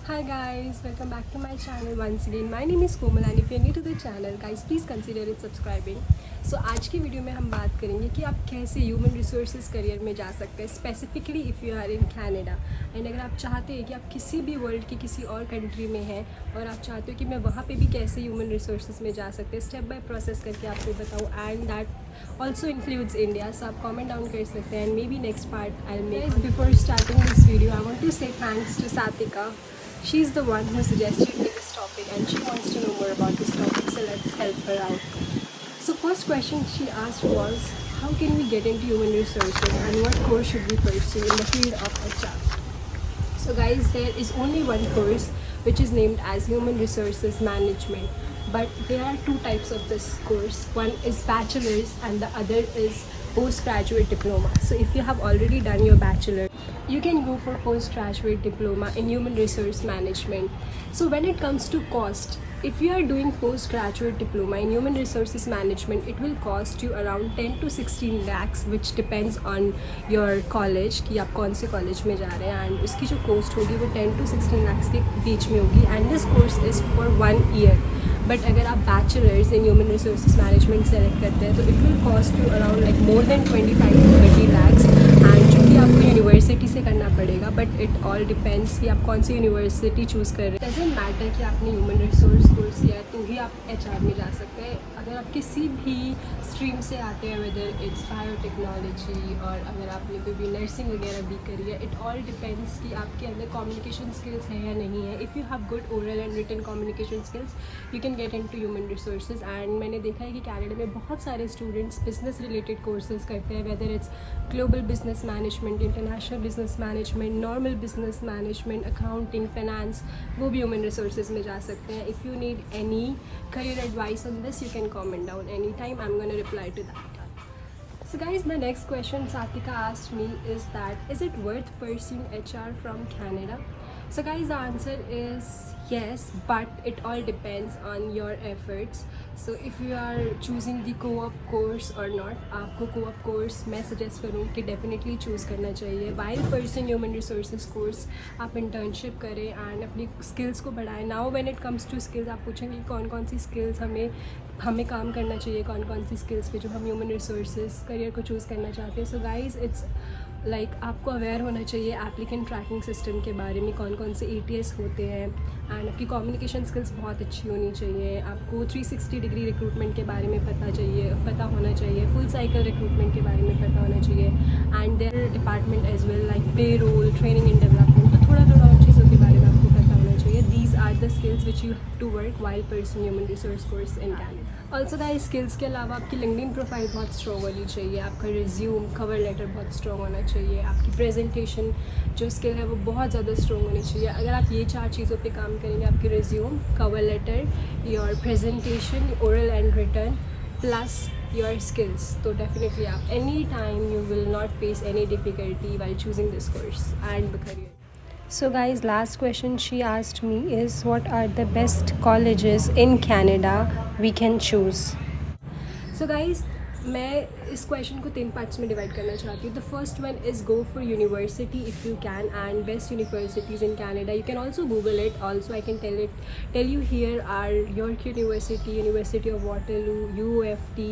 Hi guys, welcome back to my channel once again. My name is Komal and if you're new to the channel, guys, please consider it subscribing. So आज की video में हम बात करेंगे कि आप कैसे ह्यूमन रिसोर्सेज करियर में जा सकते हैं, specifically if you are in Canada and अगर आप चाहते हैं कि आप किसी भी वर्ल्ड की किसी और कंट्री में हैं और आप चाहते हो कि मैं वहाँ पे भी कैसे ह्यूमन रिसोर्सेज में जा सकते हैं, स्टेप बाय प्रोसेस करके आपको बताऊँ and that also includes India. So आप कॉमेंट डाउन कर सकते हैं and may be next part I make. Before starting this video I want to say thanks to Satika. She's the one who suggested me this topic and she wants to know more about this topic, so let's help her out. So first question she asked was, how can we get into human resources and what course should we pursue in the field of HR? So guys, there is only one course which is named as Human Resources Management, but there are two types of this course. One is bachelor's and the other is postgraduate diploma. So if you have already done your bachelor, you can go for postgraduate diploma in human resource management. So when it comes to cost, if you are doing postgraduate diploma in human resources management, it will cost you around 10 to 16 lakhs, which depends on your college कि आप कौन से college में जा रहे हैं, and उसकी जो कॉस्ट होगी वो 10 to 16 lakhs के बीच में होगी. And this course is for 1 year. But अगर आप bachelors in human resources management select करते हैं तो it will cost you around like more than 25 to 30 lakhs, and जो कि आपको यूनिवर्सिटी से करना पड़ेगा. बट इट ऑल डिपेंड्स कि आप कौन सी यूनिवर्सिटी चूज़ कर रहे हैं. डजेंट मैटर कि आपने ह्यूमन रिसोर्स कोर्स किया है तो ही आप HR में जा सकते हैं. अगर आप किसी भी स्ट्रीम से आते हैं, वेदर इट्स बायोटेक्नोलॉजी और अगर आपने कोई भी नर्सिंग वगैरह भी करी है, इट ऑल डिपेंड्स कि आपके अंदर कम्युनिकेशन स्किल्स है या नहीं है. If you have good oral and written communication skills you can get into human resources. And मैंने देखा है कि कनाडा में बहुत सारे स्टूडेंट्स बिजनेस रिलेटेड कोर्सेज करते हैं, whether it's global business management, international business management, normal business management, accounting, finance, वो भी ह्यूमन रिसोर्सेज में जा सकते हैं. If you need any career advice on this, you can comment down anytime. I'm going to reply to that. So guys, the next question Satika asked me is that, is it worth pursuing HR from Canada? So guys, the answer is yes, but it all depends on your efforts. So if you are choosing the co-op course or not, आपको co-op course मैं suggest करूँ कि definitely choose करना चाहिए. While pursuing human resources course, आप internship करें and अपनी skills को बढ़ाएं. Now when it comes to skills, आप पूछेंगे कौन कौन सी skills हमें काम करना चाहिए, कौन कौन सी स्किल्स पे जो हम ह्यूमन रिसोर्सेज करियर को चूज़ करना चाहते हैं. सो गाइज, इट्स लाइक आपको अवेयर होना चाहिए एप्लीकेंट ट्रैकिंग सिस्टम के बारे में, कौन कौन से ATS होते हैं, एंड आपकी कम्युनिकेशन स्किल्स बहुत अच्छी होनी चाहिए. आपको 360 डिग्री रिक्रूटमेंट के बारे में पता होना चाहिए, फुल साइकिल रिक्रूटमेंट के बारे में पता होना चाहिए, and their department as well like payroll, training and development. तो थोड़ा थोड़ा उन चीज़ों के बारे में आपको पता होना चाहिए. These are the skills which you have to work while pursuing human resource course in Canada. Also guys, skills के अलावा आपकी लिंक्डइन प्रोफाइल बहुत स्ट्रॉन्ग होनी चाहिए, आपका रिज्यूम, कवर लेटर बहुत स्ट्रॉन्ग होना चाहिए, आपकी प्रेजेंटेशन जो स्किल है वो बहुत ज़्यादा स्ट्रॉन्ग होनी चाहिए. अगर आप ये 4 चीज़ों पे काम करेंगे, आपकी resume, cover letter, your presentation, oral and written plus your skills, so definitely any time you will not face any difficulty while choosing this course and the career. So guys, last question she asked me is, what are the best colleges in Canada we can choose? So guys, मैं इस question को 3 parts में divide करना चाहती हूँ. The first one is go for university if you can, and best universities in Canada. You can also Google it. Also I can tell you here are York University, University of Waterloo, UFT,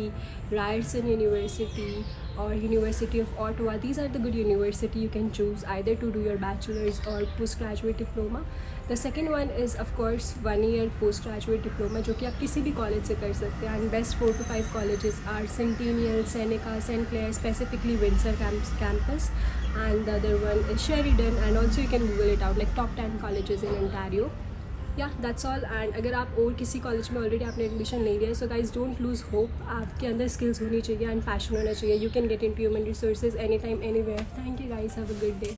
Ryerson University or University of Ottawa. These are the good university you can choose either to do your bachelor's or postgraduate diploma. The second one is of course 1 year postgraduate diploma, जो कि आप किसी भी college से कर सकते हैं. And best 4 to 5 colleges are Centennial, Seneca, St. Clair, specifically Windsor campus, and the other one is Sheridan, and also you can Google it out like top 10 colleges in Ontario. Yeah, that's all. And अगर आप और किसी college में already आपने admission ले लिया है, so guys don't lose hope. आपके अंदर स्किल्स होनी चाहिए एंड पैशन होना चाहिए. You can get into human resources any time anywhere. Thank you guys, have a good day.